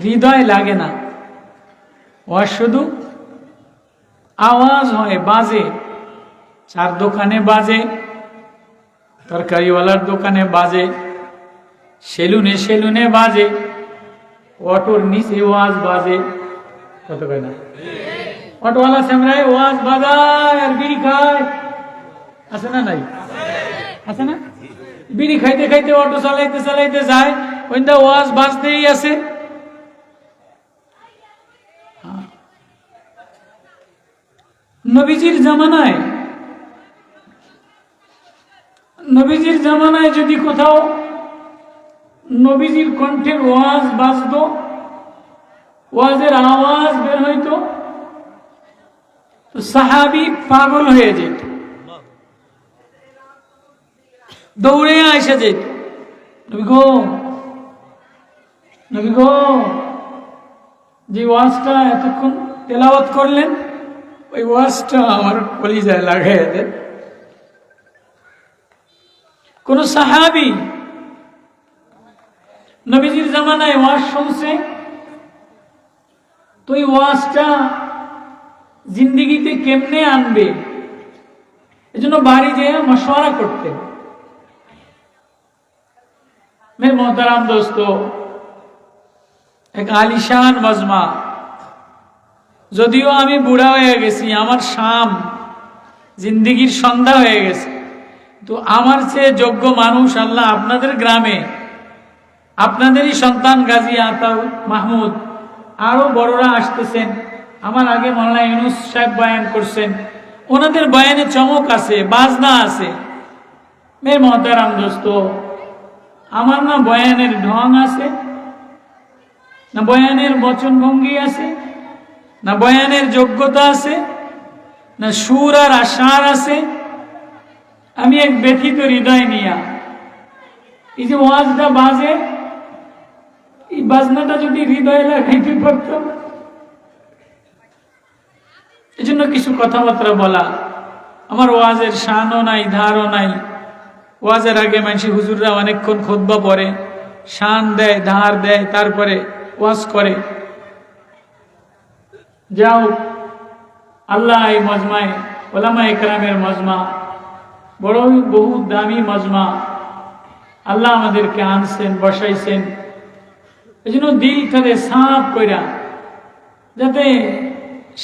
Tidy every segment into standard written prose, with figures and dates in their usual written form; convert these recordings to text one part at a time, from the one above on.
হৃদয় লাগে না। ওয়াজ শুধু আওয়াজ হয়, বাজে, চার দোকানে বাজে, তরকারিওয়ালার দোকানে বাজে, সেলুনে সেলুনে বাজে, অটোর নিচে ওয়াজ বাজে, কত কয় না? অটোওয়ালা সামরায় ওয়াজ বাজায় আর বিড়ি খায়, আছে না নাই? আছে না? বিড়ি খাইতে খাইতে অটো চালাইতে চালাইতে যায়, ওইটা ওয়াজ বাজতেই আছে। নবীজির জামানায় যদি কোথাও নবীজির কণ্ঠের ওয়াজ বাজত, ওয়াজের আওয়াজ বের হইতো, তো সাহাবী পাগল হয়ে যেত, দৌড়ে আইসা যেত, নবী গো, যে ওয়াজটা এতক্ষণ তেলাওয়াত করলেন, ওই ওয়াজটা আমার কলিজায় লাগাইয়া দেন। কোন সাহাবী নবীজির জামানায় ওয়াজ শুনছে, তো এই ওয়াজটা জিন্দিগিতে কেমনে আনবে, এজন্য বাড়ি যেয়ে মশওয়ারা করতেন। মেরে মোহতারাম দোস্ত, এক আলিশান মজমা, যদিও আমি বুড়া হয়ে গেছি, আমার শাম জিন্দিগির সন্ধ্যা হয়ে গেছে, তো আমার চেয়ে যোগ্য মানুষ আল্লাহ আপনাদের গ্রামে, আপনাদেরই সন্তান গাজী আতাউর মাহমুদ, আরো বড়রা আসতেছেন। আমার আগে মাওলানা ইউনুস সাহেব বয়ান করছেন, ওনাদের বয়ানে চমক আছে, বাজনা আছে। মেরে মোহতারাম দোস্ত, আমার না বয়ানের ঢং আছে, না বয়ানের বচনভঙ্গি আছে, না বয়ানের যোগ্যতা আছে, না সুর আর আশার আছে। আমি এক ব্যথিত হৃদয় নিয়া এই যে ওয়াজটা বাজে, এই বাজনাটা যদি হৃদয়ে লাগাইতে পারতাম, এই জন্য কিছু কথাবার্তা বলা। আমার ওয়াজের শানও নাই, ধারও নাই। ওয়াজের আগে মানুষ হুজুররা অনেকক্ষণ খুতবা পড়ে, শান দেয়, ধার দেয়, তারপরে ওয়াজ করে। যাও, আল্লাহ এই মজমায়, ওলামা ইকরামের মজমা, বহু দামি মজমা আল্লাহ আমাদেরকে আনছেন, বসাইছেন। এই জন্য দিল থেকে সাফ কইরা, যাতে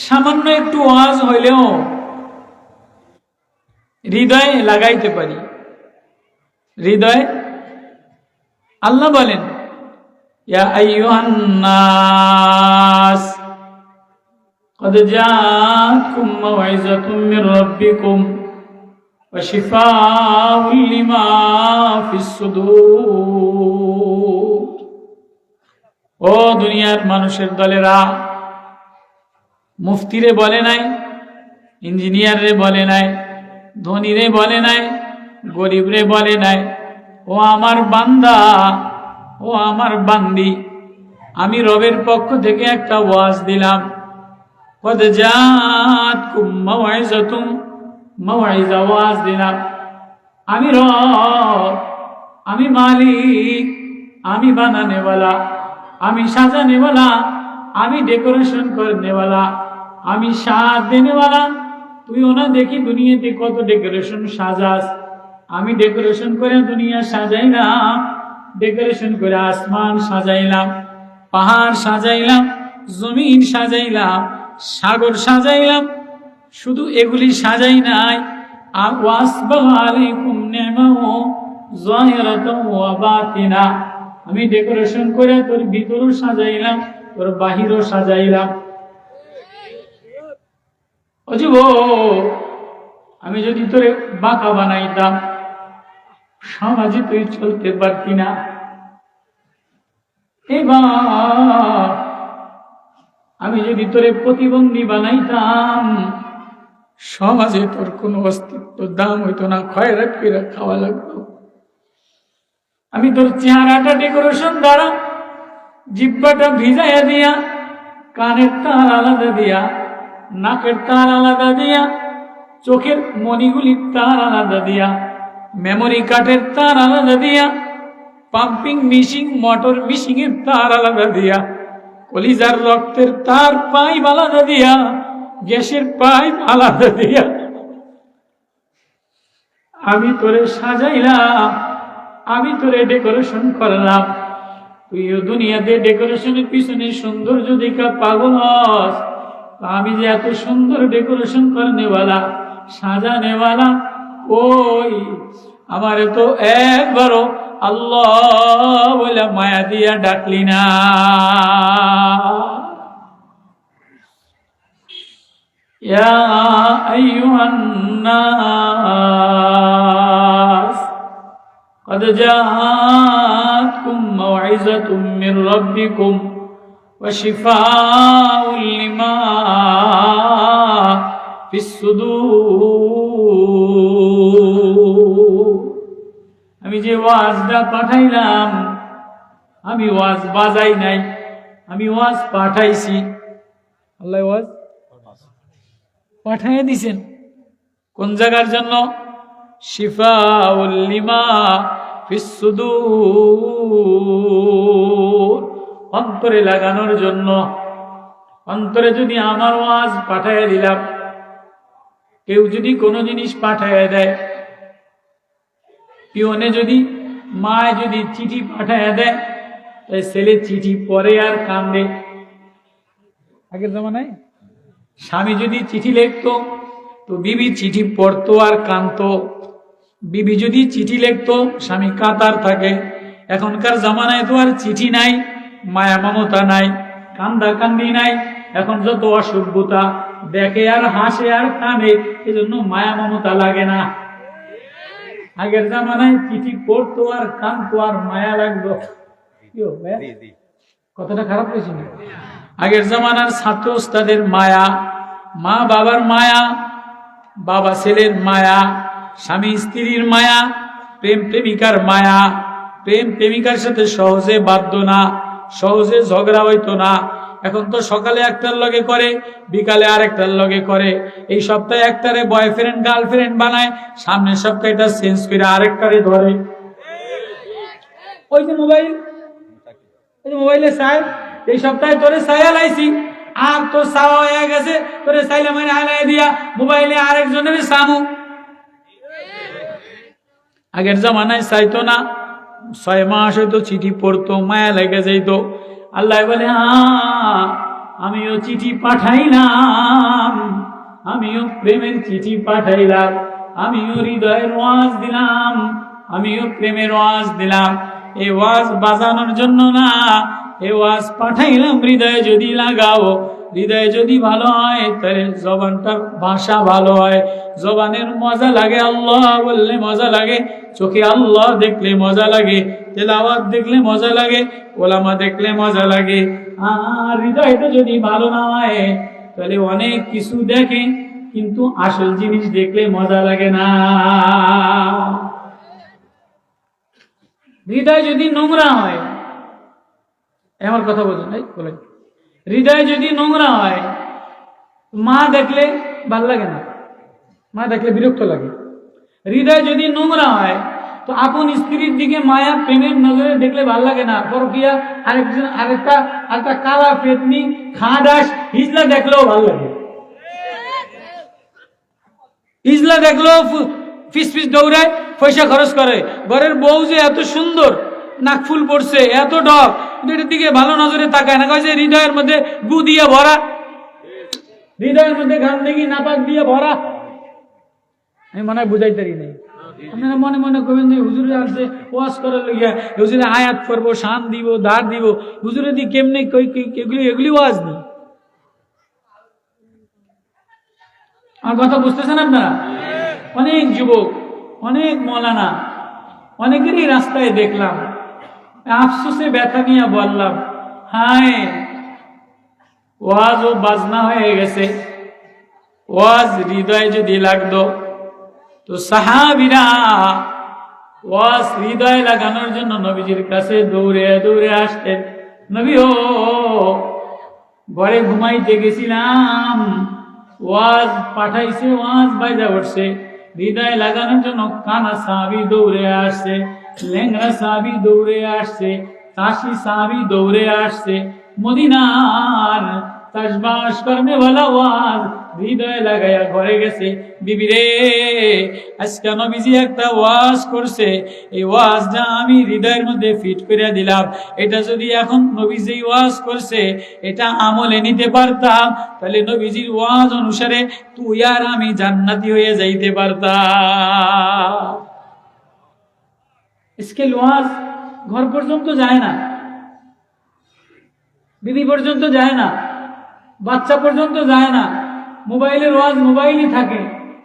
সামান্য একটু ওয়াজ হইলেও হৃদয়ে লাগাইতে পারি। হৃদয়ে আল্লাহ বলেন, ইয়া আইয়ুহান নাস قد جاءكم موعظة من ربكم وشفاء لما في الصدور। ও দুনিয়ার মানুষের দলেরা, মুফতিরে বলে নাই, ইঞ্জিনিয়ারে বলে নাই, ধনীরে বলে নাই, গরিবরে বলে নাই, ও আমার বান্দা, ও আমার বান্দি, আমি রবের পক্ষ থেকে একটা ওয়াজ দিলাম। قد جاءتكم موعظة موعظة ওয়াজ দিলাম। আমি রব, আমি মালিক, আমি বানানেওয়ালা, আমি সাজানেওয়ালা, আমি ডেকোরেশন করনেওয়ালা, আমি সাজ দেনেওয়ালা। তুইও না দেখি দুনিয়াতে কত ডেকোরেশন সাজাস, আমি ডেকোরেশন করে দুনিয়া সাজাইলাম, ডেকোরেশন করে আসমান সাজাইলাম, পাহাড় সাজাইলাম, জমিন সাজাইলাম, সাগর সাজাইলাম। শুধু এগুলি সাজাই নাই, আমি ডেকোরেশন করে তোর ভিতরও সাজাইলাম, তোর বাহিরও সাজাইলাম। অজীব, আমি যদি তোরে বাঁকা বানাইতাম, সমাজে তুই চলতে পারতি না। এবার আমি যদি তোরে প্রতিবন্ধী বানাইতাম, সমাজে তোর কোনো অস্তিত্ব দাম হইতো না, খয়রাত করে খাওয়া লাগতো। আমি তোর চেহারাটা ডেকোরেশন দ্বারা, জিহ্বাটা ভিজাইয়া দিয়া, কানের তার আলাদা দিয়া, নাকের তার আলাদা দিয়া, চোখের মণিগুলির তার আলাদা দিয়া, মেমোরি কার্ডের তার আলাদা দিয়া, পাম্পিং মিশিং মোটর মিশিং এর তার আলাদা দিয়া, কলিজার রক্তের তার পাইপ আলাদা দিয়া, গ্যাসের পাইপ আলাদা দিয়া আমি তোরে সাজাইলাম, আমি তোরে ডেকোরেশন করলাম। তুইও দুনিয়াতে ডেকোরেশনের পিছনে সৌন্দর্য দেখা পাগল হস, আমি যে এত সুন্দর ডেকোরেশন করনেওয়ালা, সাজানেওয়ালা, ওই আমারে তো একবারও আল্লাহ বলে মায়া দিয়া ডাকলি না। ইয়া আইয়ুহান নাস قد جاءتكم موعظة من ربكم وشفاء لما في الصدور। আমি যে ওয়াজটা পাঠাইলাম, আমি ওয়াজ বাজাই নাই, আমি ওয়াজ পাঠাইছি। আল্লাহ ওয়াজ পাঠাইয়া দিছেন কোন জায়গার জন্য? শিফাউল লিমা ফিস সুদূর, অন্তরে লাগানোর জন্য। অন্তরে যদি আমার ওয়াজ পাঠাইয়া দিলাম, কেউ যদি কোনো জিনিস পাঠাইয়া দেয়, পিওনে যদি, মায় যদি চিঠি পাঠাইয়া দেয়, তাই ছেলে চিঠি পড়ে আর কান্দে। আগের জামানায় স্বামী যদি চিঠি লিখতো তো বিবি চিঠি পড়তো আর কাঁদতো। বিবি যদি চিঠি লিখতো, স্বামী কাতার থাকে। এখনকার জামানায় তো আর চিঠি নাই, মায়া মমতা নাই, কান্দা কান্দি নাই। এখন যত অসভ্যতা, দেখে আর হাসে আর কাঁদে, এজন্য মায়া মমতা লাগে না। আগের জামানায় চিঠি পড়তো আর কাঁদতো আর মায়া লাগতো। কথাটা খারাপ হয়েছে না? আগের জামানার ছাত্র ওস্তাদের মায়া, মা বাবার মায়া, বাবা ছেলের মায়া, স্বামী স্ত্রীর মায়া, প্রেম প্রেমিকার মায়া। প্রেম প্রেমিকার সাথে সহজে বাধ্য না, সহজে ঝগড়া হইতো না। এখন তো সকালে একটার লগে করে, বিকালে আরেকটার লগে করে। এই সপ্তাহে একটারে বয়ফ্রেন্ড গার্লফ্রেন্ড বানায়, সামনের সপ্তাহে এটা চেঞ্জ করে আরেকটারে ধরে। ওই যে মোবাইল, ওই যে মোবাইলে চাই, এই সপ্তাহে তোরে ছায়া লাইছি, আর তোর চাওয়া হয়ে গেছে, তোরে চাইলে মানে হালাই দিয়া মোবাইলে আরেকজনের সামু। আগের জামানায় চাইতো না, 6 মাস হয়তো চিঠি পড়তো, মায়া লেগে যাইতো। আল্লাহ বলে, আমিও চিঠি পাঠাইলাম, আমিও প্রেমের চিঠি পাঠাইলাম, আমিও হৃদয়ের ওয়াজ দিলাম, আমিও প্রেমের ওয়াজ দিলাম। এই ওয়াজ বাজানোর জন্য না, এই ওয়াজ পাঠাইলাম হৃদয়ে যদি লাগাও, হৃদয়ে যদি ভালো হয়, তাহলে জবানটার ভাষা ভালো হয়, জবানের মজা লাগে, আল্লাহ বললে মজা লাগে, চোখে আল্লাহ দেখলে মজা লাগে, তেলাওয়াত দেখলে মজা লাগে, ওলামা দেখলে মজা লাগে। আর হৃদয়টা যদি ভালো না হয়, তাহলে অনেক কিছু দেখে, কিন্তু আসল জিনিস দেখলে মজা লাগে না। হৃদয় যদি নোংরা হয়, আমার কথা বলছেন, বলেন, হৃদয় যদি নোংরা হয়, মা দেখলে ভাল লাগে না, মা দেখলে বিরক্ত লাগে। হৃদয় যদি নোংরা হয়, তো আপন স্ত্রীর দিকে মায়া প্রেমের নজরে দেখলে ভাল লাগে না। পরকিয়া আরেকজন আরেকটা কালা পেতনি খাদাস হিজলা দেখলেও ভাল লাগে। হিজলা দেখলেও ফিস ফিস দৌড়ায়, পয়সা খরচ করে। ঘরের বউ যে এত সুন্দর, নাকফুল পড়ছে, এত ডক, এটার দিকে ভালো নজরে তাকায় না। কয়েছে হৃদয়ের মধ্যে গু দিয়ে ভরা, হৃদয়ের মধ্যে গান দেখি নাপাক দিয়ে ভরা। আমি মনে হয় বুঝাইতে পারি নাই। আপনারা মনে মনে করবেন যে হুজুরে আসছে ওয়াজ করার লইয়া, হুজুরে আয়াত করবো, শান দিব, ধার দিব, হুজুরে দি কেমনে এগুলি ওয়াজ নেই। আমার কথা বুঝতেছেন আপনারা? অনেক যুবক, অনেক মৌলানা, অনেকেরই রাস্তায় দেখলাম, আফসোসে ব্যথা নিয়ে বললাম, হায় ওয়াজ ও বাজনা হয়ে গেছে। ওয়াজ হৃদয় যদি লাগতো, তো সাহাবীরা ওয়াজ হৃদয় লাগানোর জন্য নবীজির কাছে দৌড়ে দৌড়ে আসতেন। নবী ও, ঘরে ঘুমাইতে গেছিলাম, ওয়াজ পাঠাইছে, ওয়াজ বাইজা উঠছে, হৃদয় লাগানোর জন্য কানা সাহাবী দৌড়ে আসছে, লেংরা সাহাবী দৌড়ে আসছে, চাষি সাহাবী দৌড়ে আসছে, মদিনার চাষবাস করনে वाला ওয়াজ হৃদয়ে লাগায়া ঘরে গেছে। বিবি রে, আজকে নবীজি একটা ওয়াজ করছে, এই ওয়াজটা আমি হৃদয়ের মধ্যে ফিট করে দিলাম। এটা যদি এখন নবীজি ওয়াজ করছে এটা আমলে নিতে পারতাম, তাহলে নবীজির ওয়াজ অনুসারে তুই আর আমি জান্নাতি হয়ে যাইতে পারতাম। আজকে ওয়াজ ঘর পর্যন্ত যায় না, বিবি পর্যন্ত যায় না, বাচ্চা পর্যন্ত যায় না। মোবাইলের ওয়াজ মোবাইলই থাকে।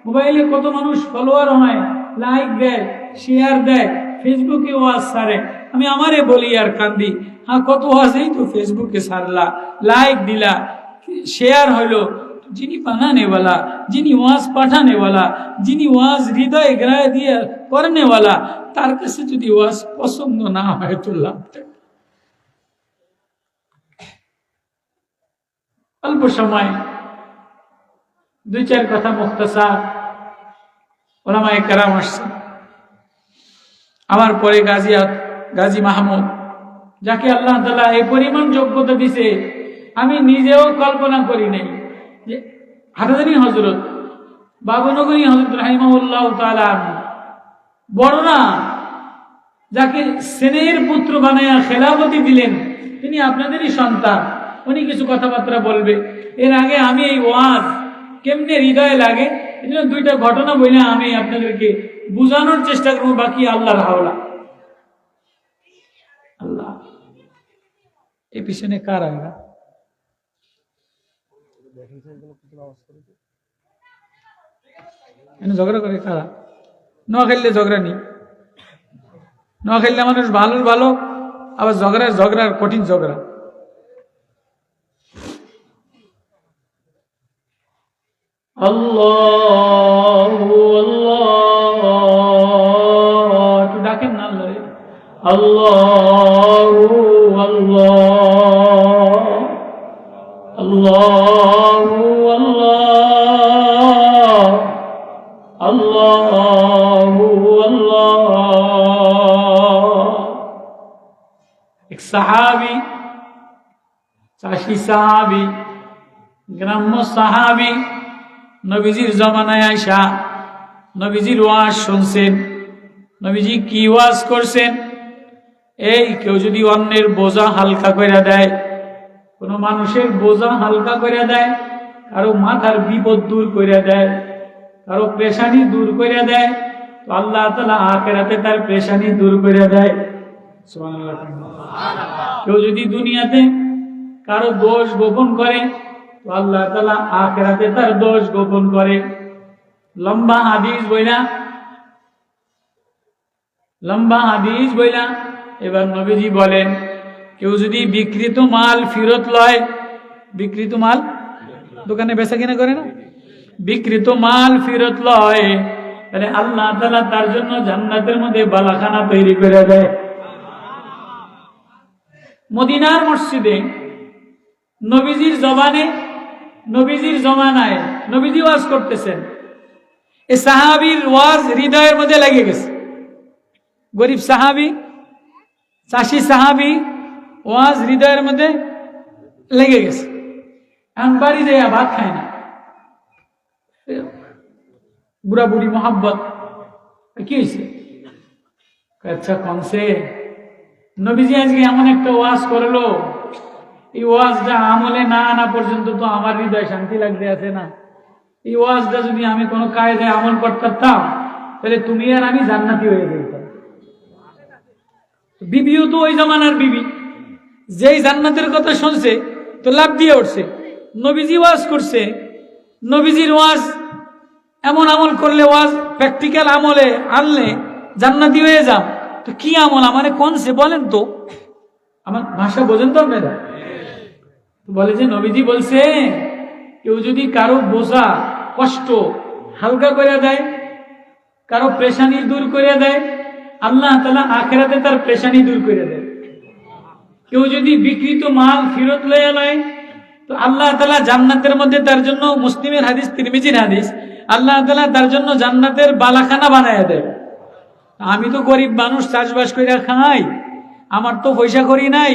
মোবাইলে কত মানুষ ফলোয়ার হয়, লাইক দেয়, শেয়ার দেয়, ফেসবুকে ওয়াজ ছাড়ে। আমি আমারে বলি আর কান্দি, হ্যাঁ কত ওয়াজই তো ফেসবুকে ছাড়লা, লাইক দিলা, শেয়ার হইলো। যিনি বানানেওয়ালা, যিনি ওয়াজ পাঠানেওয়ালা, যিনি ওয়াজ হৃদয় গ্রায় দিয়ে করনেওয়ালা, তার কাছে যদি ওয়াজ পছন্দ না হয় তো লাভটা। অল্প সময় দুই চার কথা মুখতাসার। ওলামায়ে কেরাম আসছে আমার পরে, গাজী মাহমুদ, যাকে আল্লাহ তাআলা এই পরিমাণ যোগ্যতা দিছে আমি নিজেও কল্পনা করি নাই। যে হাটাজারি হযরত বাবুনগরী হযরত রাহিমাহুল্লাহ তাআলা বড় না, যাকে স্নেহের পুত্র বানায়া খেলাফতি দিলেন, তিনি আপনাদেরই সন্তান, উনি কিছু কথাবার্তা বলবে। এর আগে আমি এই ওয়াজ কেমনে হৃদয়ে লাগে এজন্য দুইটা ঘটনা বলে আমি আপনাদেরকে বুঝানোর চেষ্টা করব। বাকি আল্লাহর হাওলা। আল্লাহ এই পিছনে কার আয়না ঝগড়া করে কারা? নোয়াখালীতে ঝগড়া নেই, নোয়াখালীতে মানুষ ভালো ভালো, আবার ঝগড়ার কঠিন ঝগড়া। আল্লাহু আল্লাহ, একটু ডাকেন না আল্লাহ। আল্লাহু আল্লাহ, আল্লাহু আল্লাহ, আল্লাহু আল্লাহ। এক সাহাবী, চাষি সাহাবী, গ্রাম্য সাহাবী, নবীজির জমানায় আয়সা নবীজির ওয়াজ শুনছেন। নবীজি কি ওয়াজ করছেন? এই কেউ যদি অন্যের বোঝা হালকা করে দেয়, কোনো মানুষের বোঝা হালকা করে দেয়, কারো মাথার বিপদ দূর করে দেয়, কারো পেশানি দূর করে দেয়, তো আল্লাহ তাআলা আখিরাতে তার পেশানি দূর করে দেয়। সুবহানাল্লাহ। কেউ যদি দুনিয়াতে কারো দোষ গোপন করে, তো আল্লাহ তাআলা আখিরাতে তার দোষ গোপন করে। লম্বা হাদিস বইলা এবার নবীজি বলেন, কেউ যদি বিকৃত মাল ফেরত লয়, বিকৃত মাল দোকানে বেচা কিনা করে না, বিকৃত মাল ফেরত লয়, তাহলে আল্লাহ তাআলা তার জন্য জান্নাতের মধ্যে বালাখানা তৈরি করে দেয়। মদিনার মসজিদে নবীজির জমানায় নবীজি ওয়াজ করতেছেন, এই সাহাবীর ওয়াজ হৃদয়ের মধ্যে লেগে গেছে। গরিব সাহাবী, চাষি সাহাবী, ওয়াজ হৃদয়ের মধ্যে লেগে গেছে। এখন বাড়ি যাইয়া ভাত খায় না, বুড়া বুড়ি মোহাব্বত। কি হয়েছে? আচ্ছা কমছে নবীজি আজকে এমন একটা ওয়াজ করলো, এই ওয়াজটা আমলে না আনা পর্যন্ত তো আমার হৃদয় শান্তি লাগতে আছে না। এই ওয়াজটা যদি আমি কোনো কায়দায় আমল করতাম, তাহলে তুমি আর আমি জান্নাতি হয়ে যেতাম। বিবিও তো ওই জামানার বিবি, যেই জান্নাতের কথা শুনছে তো লাভ দিয়ে উঠছে। নবীজি ওয়াজ করছে, নবীজির ওয়াজ এমন আমল করলে, ওয়াজ প্র্যাকটিক্যাল আমলে আনলে জান্নাতি হয়ে যাও। তো কি আমল আমারে কোনছে বলেন তো, আমার ভাষা বোঝেন তো আপনারা? বলে যে নবীজি বলছে, কেউ যদি কারো বোঝা কষ্ট হালকা করে দেয়, কারো পেশানি দূর করে দেয়, আল্লাহ তাআলা আখিরাতে তার পেশানি দূর করে দেয়। কেউ যদি বিকৃত মাল ফেরত লয়ে লয়, তো আল্লাহ তাআলা জান্নাতের মধ্যে তার জন্য, মুসলিমের হাদিস, তিরমিজির হাদিস, আল্লাহ তাআলা তার জন্য জান্নাতের বালাখানা বানায় দেয়। আমি তো গরিব মানুষ, চাষবাস করে খাই, আমার তো পয়সা করি নাই,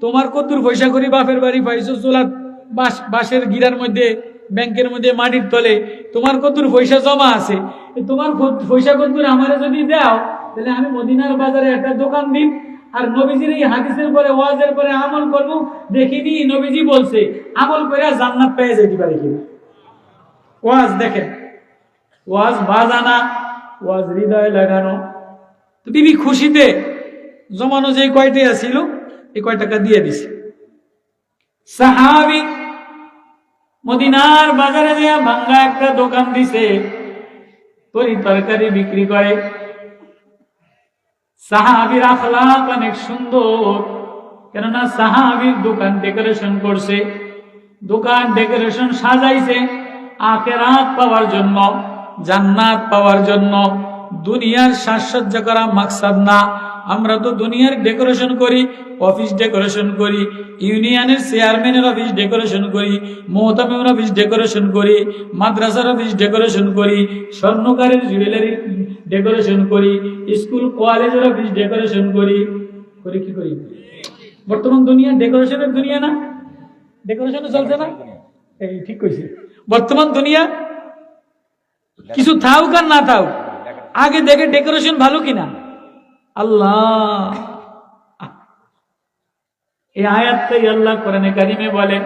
তোমার কদ্দুর পয়সা করি বাপের বাড়ি পাইছো চোলার বাঁশের গিরার মধ্যে, ব্যাংকের মধ্যে মাটির তলে তোমার কদ্দুর পয়সা জমা আছে, তোমার পয়সা কদ্দুর আমারে যদি দাও তাহলে আমি মদিনার বাজারে একটা দোকান দিন, আর নবীজির এই হাদিসের পরে ওয়াজের পরে আমল করবো, দেখিনি নবীজি বলছে আমল করে জান্নাত পেয়ে যেতে পারে কিনা। ওয়াজ দেখেন, ওয়াজ বাজানা, ওয়াজ হৃদয় লাগানো। তো বিবি খুশিতে জমানো যে কয়টা ছিল এই কয় টাকা দিয়ে দিছে। সাহাবী মদিনার বাজারে যে ভাঙ্গা একটা দোকান দিছে, তরি তরকারি বিক্রি করে। সাহাবীর আখলাক অনেক সুন্দর, কেননা সাহাবীর দোকান ডেকোরেশন করছে, দোকান ডেকোরেশন সাজাইছে আখিরাত পাওয়ার জন্য, জান্নাত পাওয়ার জন্য। দুনিয়ার সাজসজ্জা করা মাকসাদ না। আমরা তো দুনিয়ার ডেকোরেশন করি, অফিস ডেকোরেশন করি, ইউনিয়নের চেয়ারম্যানের অফিস ডেকোরেশন করি, মোহতামিমের অফিস ডেকোরেশন করি, মাদ্রাসার অফিস ডেকোরেশন করি, স্বর্ণকারের জুয়েলারি ডেকোরেশন করি, স্কুল কলেজের অফিস ডেকোরেশন করি। করি কি করি? বর্তমান দুনিয়া ডেকোরেশনের দুনিয়া না? ডেকোরেশনে চলছে না? এই ঠিক কইছে। বর্তমান দুনিয়া কিছু থাকুক আর না থাকুক, আগে দেখে ডেকোরেশন ভালো কিনা। আল্লাহ, এই আয়াতটাই আল্লাহ কোরআনে কারিমে বলেন।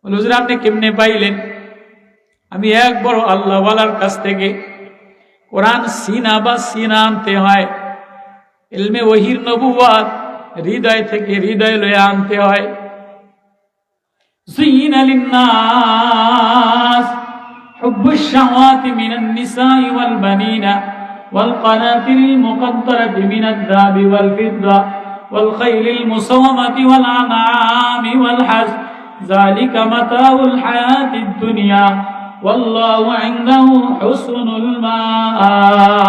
হুজুর আপনি কেমনে পাইলেন? আমি এক বড় আল্লাহ ওয়ালার কাছ থেকে কোরআন সিনা বা সিনা আনতে হয়, ইলমে ওহির নবুওয়াত হৃদয় থেকে হৃদয় লয়ে আনতে হয়। زين للناس حب الشهوات من النساء والبنين والقناطر المقنطرة من الذهب والفضة والخيل المسومة والأنعام والحرث ذلك متاع الحياة الدنيا والله عنده حسن المآب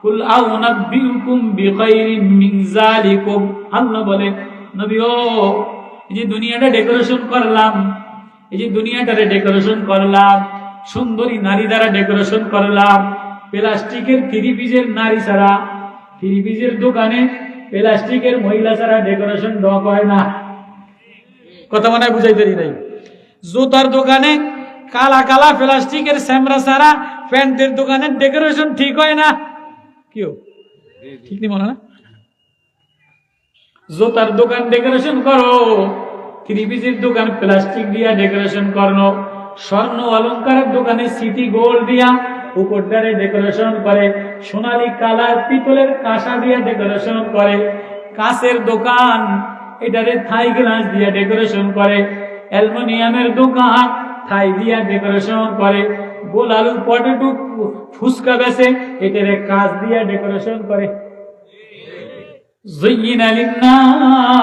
قل أنبئكم بخير من ذلكم। আল্লাহ বলেন, নবী ও এই যে দুনিয়াটা ডেকোরেশন করলাম, এই যে দুনিয়াটারে ডেকোরেশন করলাম, সুন্দরী নারী দ্বারা ডেকোরেশন করলাম, প্লাস্টিকের থ্রি পিসের নারী ছাড়া, থ্রি পিসের দোকানে প্লাস্টিকের মহিলা ছাড়া ডেকোরেশন ঢক হয় না। কথা মনে হয় বুঝাইতে নাই? জুতার দোকানে কালা কালা প্লাস্টিকের স্যামরা ছাড়া প্যান্টের দোকানে ডেকোরেশন ঠিক হয় না। কিও ঠিক নেই মনে হয় না? জুতার দোকান ডেকোরেশন করো, থ্রি পিসের দোকান প্লাস্টিক দিয়া ডেকোরেশন করো, স্বর্ণ অলংকারের দোকানে সিটি গোল্ড দিয়া উপরটারে ডেকোরেশন করে, সোনালী কালার পিতলের কাঁসা দিয়া ডেকোরেশন করে, কাঁচের দোকান এটারে থাই গ্লাস দিয়া ডেকোরেশন করে, অ্যালুমিনিয়ামের দোকান থাই দিয়া ডেকোরেশন করে, গোল আলু পটেটো ফুচকা বেচে এটারে কাঁচ দিয়া ডেকোরেশন করে। যুইয়িনা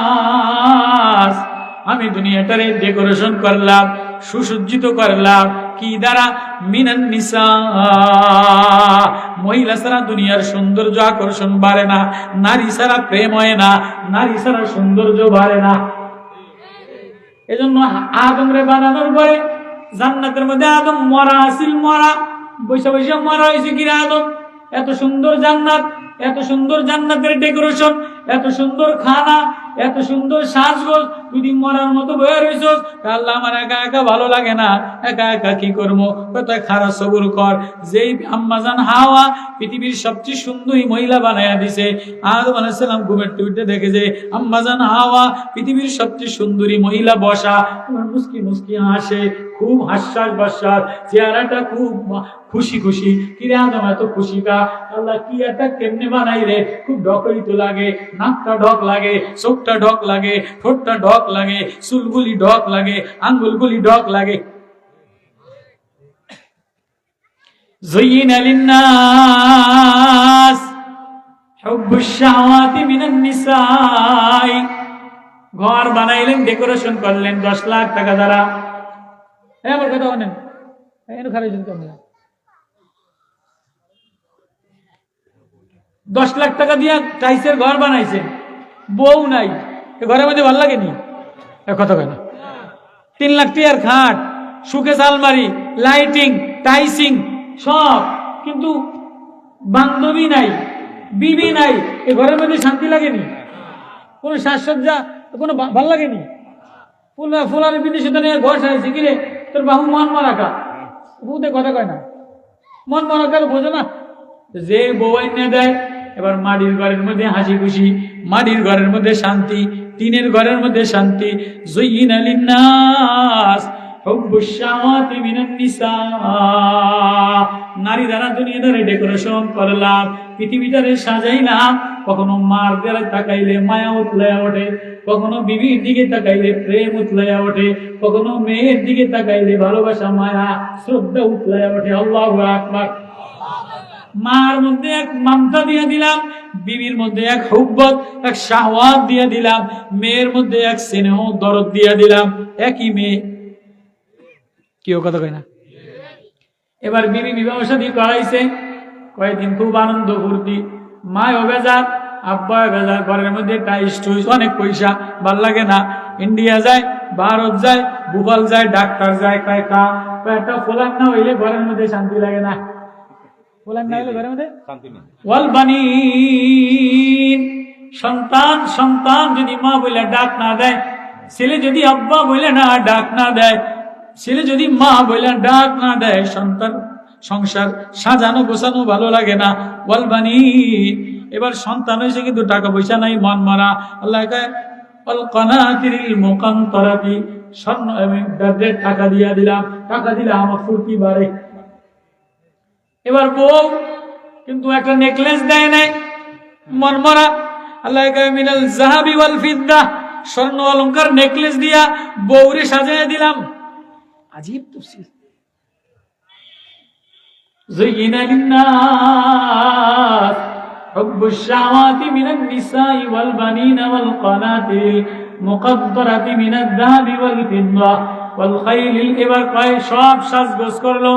লিন্নাস, আমি দুনিয়াটারে ডেকোরেশন করলাম, সুসজ্জিত করলাম কি দ্বারা? মিনান নিসা, মহিলা ছাড়া দুনিয়ার সৌন্দর্য আকর্ষণ বাড়ে না, নারী ছাড়া প্রেম হয় না, নারী ছাড়া সৌন্দর্য বাড়ে না। এজন্য আদম রে বানানোর পরে জান্নাতের মধ্যে আদম মরা আসিল, মরা বৈশা বৈশা মরা হয়েছে কিরা আদম। এত সুন্দর জান্নাত, এত সুন্দর জান্নাতের ডেকোরেশন, এত সুন্দর খানা, এত সুন্দর সাজগোজ, তুই মরার মতো বয়ে রয়েছ। আল্লাহ আমার একা একা ভালো লাগে না, একা একা কি করবো? কোথায় খারাপ সবুর কর। যেই আম্মাজান হাওয়া পৃথিবীর সবচেয়ে সুন্দরী মহিলা বানাইয়া দিছে, আদম আলাইহিস সালাম ঘুমের টুইটে দেখে যে আম্মাজান হাওয়া পৃথিবীর সবচেয়ে সুন্দরী মহিলা বসা, তোমার মুস্কি মুস্কি হাসে, খুব হাস্যাস বাস্যাস, চেহারাটা খুব খুশি খুশি। কিরে আদম এত খুশি কা? আল্লাহ কি একটা কেমনে বানাই রে, খুব ডকরিত লাগে, নাকটা ঢক লাগে, চোখটা ঢক লাগে, ঠোঁটটা ঢক লাগে, চুলগুলি ঢক লাগে, আঙ্গুলগুলি ঢক লাগে। যুইয়িনা লিন্নাস হুব্বুশ শাহাওয়াতি মিনান নিসাই, ঘর বানাইলেন, ডেকোরেশন করলেন 10 লাখ টাকা দ্বারা। আমার কথা বলেন, এর খারাপ যদি কম না 10 লাখ টাকা দিয়া টাইসের ঘর বানাইছে, বউ নাই, ঘরের মধ্যে ভালো লাগেনি? কথা কেন? 3 লাখ টাকার খাট, সুকেস আলমারি, লাইটিং, টাইসিং সব, কিন্তু বান্ধবী নাই, বিবি নাই, এ ঘরের মধ্যে শান্তি লাগেনি? কোনো সাজসজ্জা কোনো ভাল লাগেনি। ফুলার বিদেশে তো নিয়ে ঘর সাজাইছে, কিরে তোর বাহু মন মারাকা, বুতে কথা কয় না, মন মারাকা বোঝো না। যে বউ এনে দেয়, এবার মাটির ঘরের মধ্যে হাসি খুশি, মাটির ঘরের মধ্যে শান্তি, টিনের ঘরের মধ্যে শান্তি। যুইনা লিন্নাস হুব্বুশ শাহাওয়াতি মিনান নিসা, নারী দ্বারা দুনিয়াটারে ডেকোরেশন করলাম, পৃথিবীটারে সাজাইলাম। কখনো মার দ্বারা তাকাইলে মায়া উতলাইয়া ওঠে, কখনো বিবির দিকে তাকাইলে প্রেম উতলাইয়া ওঠে, কখনো মেয়ের দিকে তাকাইলে ভালোবাসা, মায়া, শ্রদ্ধা উতলাইয়া ওঠে। আল্লাহু আকবার। মার মধ্যে এক মমতা দিয়ে দিলাম, বিবির মধ্যে এক হুব্বত, এক শাহওয়াত দিয়ে দিলাম, মেয়ের মধ্যে এক স্নেহ দরদ দিয়ে দিলাম। একই মেয়ে, কেউ কথা কয় না। এবার বিবি বিবাহ শাদী করাইছে, কয়েকদিন খুব আনন্দ ফুর্তি, মায় বেজার, আব্বা বেজার, ঘরের মধ্যে টাইস টুইস, অনেক পয়সা, ভাল লাগে না। ইন্ডিয়া যায়, ভারত যায়, ভূপাল যায়, ডাক্তার যায়, কয় কা একটা ফোলান না হইলে ঘরের মধ্যে শান্তি লাগে না। ফোলান না হইলে ঘরের মধ্যে শান্তি নেই। ওয়াল বানিন, সন্তান, সন্তান যদি মা বলে ডাক না দেয়, ছেলে যদি আব্বা বলে না ডাক না দেয়, ছেলে যদি মা বলে ডাক না দেয়, সন্তান সংসার সাজানো গোছানো ভালো লাগে না। ওয়াল বানিন, এবার সন্তান হয়েছে কিন্তু টাকা পয়সা নাই, মন মারা। আল্লাহ কয় ওয়াল কানাতিরিল মুকান্তারাতি, স্বর্ণ আমি টাকা দিয়া দিলাম, টাকা দিলে আমার ফুর্তি বাড়ে। এবার বউ কিন্তু একটা নেকলেস দেয় নাই, মন মারা। আল্লাহ কয় মিনাল যাহাবি ওয়াল ফিদ্দা, স্বর্ণ অলংকার নেকলেস দিয়া বউরে সাজাইয়া দিলাম। আজীব তুফসির। যুইনা লিন্নাস হুব্বুশ শাহাওয়াতি মিনান নিসাই ওয়াল বানিনা ওয়াল কানাতিল মুকাদ্দারাতি মিনাদ যাহাবি ওয়াল ফিদ্দা ওয়াল খাইল। এবার কয় সব সাজগোজ করলো,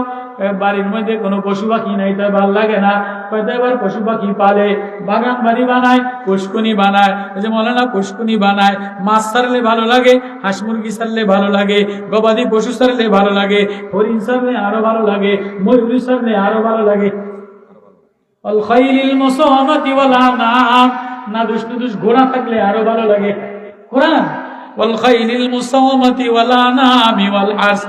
বাড়ির মধ্যে কোনো পশু পাখি নাই, তাই ভাল লাগে না। হয়তো এবার পশু পাখি পালে, বাগান বাড়ি বানায়, পুষ্কুনি বানায়, ওই যে মৌলানা পুষ্কুনি বানায়। মাছ ছাড়লে ভালো লাগে, হাঁস মুরগি ছাড়লে ভালো লাগে, গবাদি পশু ছাড়লে ভালো লাগে, হরিণ ছাড়লে আরো ভালো লাগে, ময়ূর ছাড়লে আরো ভালো লাগে। আল খাইলিল মুসাওয়ামাতি ওয়াল আনাম, না দুষ নুদুষ ঘোড়া থাকলে আরো ভালো লাগে। কোরআন ওয়াল খাইলিল মুসাওয়ামাতি ওয়াল আনামি ওয়াল হারস